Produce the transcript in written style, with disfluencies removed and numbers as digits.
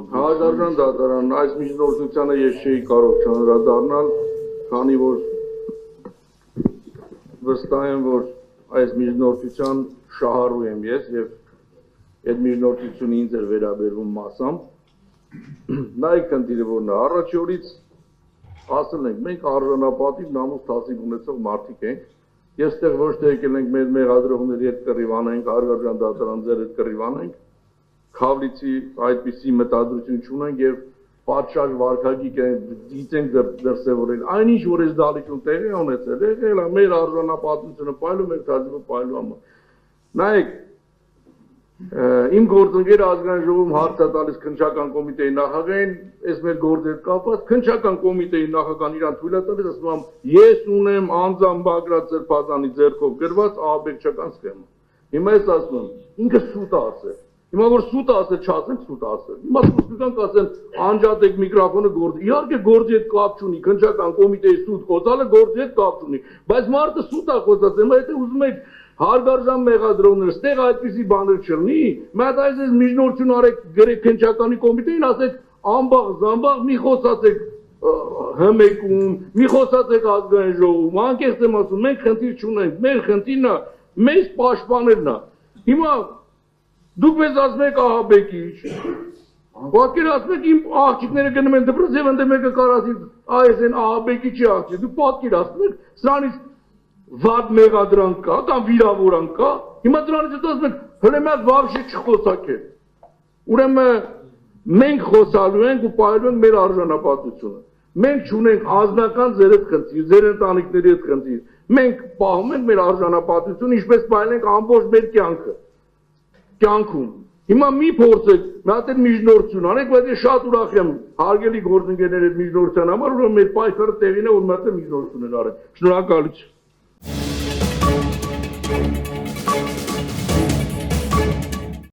Հարգարժան դատարան, այս միջնորդությանը ես չէի կարող չանդրադառնալ, քանի որ վստահ եմ, որ այս միջնորդության շահառու եմ ես եւ այդ միջնորդությունը ինձ էր վերաբերվում մասամբ։ Նայեք խնդիրը որն է, առաջի օրից ասել ենք, մենք արժանապատիվ նամուս թասիբ ունեցող մարդիկ ենք, ես ստեղ ոչ թե եկել ենք մեր մեղադրողների հետ կռիվ անենք, հարգարժան դատարան ձեր հետ կռիվ անենք, Քավլիցի այդպիսի մտադրություն չունենք եւ պատշաճ վարկագի գիտենք դրսեւորել այնինչ որ այս դալիճում տեղի ունեցել եղել է մեր արժանապատվությունը պայլում մեր թազիվը պայլում նայեք իմ գործընկերը ազգային ժողովում հարց է տալիս քննչական կոմիտեի նախագահին այս մեր գործեր կապված քննչական կոմիտեի նախագահան իրան թույլ է տալիս ասում եմ ես ունեմ անձամբ Բագրատ Սրբազանի ձեռքով գրված ահաբեկչական սխեմա հիմա ես ասում եմ ինքը սուտ է ասել Հիմա որ սուտ ասել, չասենք սուտ ասել։ Հիմա սուտական կասեն անջատեք միկրոֆոնը գործ։ Իհարկե գործի հետ կապ չունի, քննչական կոմիտեի սուտ խոսալը գործի հետ կապ չունի։ Բայց մարդը սուտ է խոսած, հիմա եթե ուզում եք հարգարժան մեղադրողներ, ստեղ այդպիսի բաներ չլինի, մի հատ այս միջնորդություն արեք գրեք քննչականի կոմիտեին, ասեք ամբաղ զամբաղ մի խոսացեք հմեկում, մի խոսացեք ազգային ժողովում, անկեղծ եմ ասում, մենք խնդիր չունենք, մեր խնդիրն է, մեզ պաշտպանելն է։ Հիմա Դուք մեզ ասում եք ահաբեկիչ, պատկերացնում եք իմ աղջիկները գնում են դպրոց եւ ընդ մեկը կարասի այս են ահաբեկիչի աղջիկ, դուք պատկերացնում եք սրանից վատ մեղադրանք կա կամ վիրավորանք կա, հիմա դրանից հետո ասում եք հələ մի հատ վավշի չխոսակել, ուրեմն մենք խոսալու ենք ու պայելու ենք մեր արժանապատվությունը, մենք չունենք անձնական ձեր հետ խնդիր, ձեր ընտանիքների հետ խնդիր, մենք պահում ենք մեր արժանապատվությունը, ինչպես պահենք ամբողջ մեր կյանքում Հիմա մի փորձեք, մի հատ միջնորդություն անեք, բայց ես շատ ուրախ եմ հարգելի գործընկերների հետ միջնորդության համար, որ մեր պայքարը տեղին է, որ մի հատ միջնորդություն են արել։ Շնորհակալություն։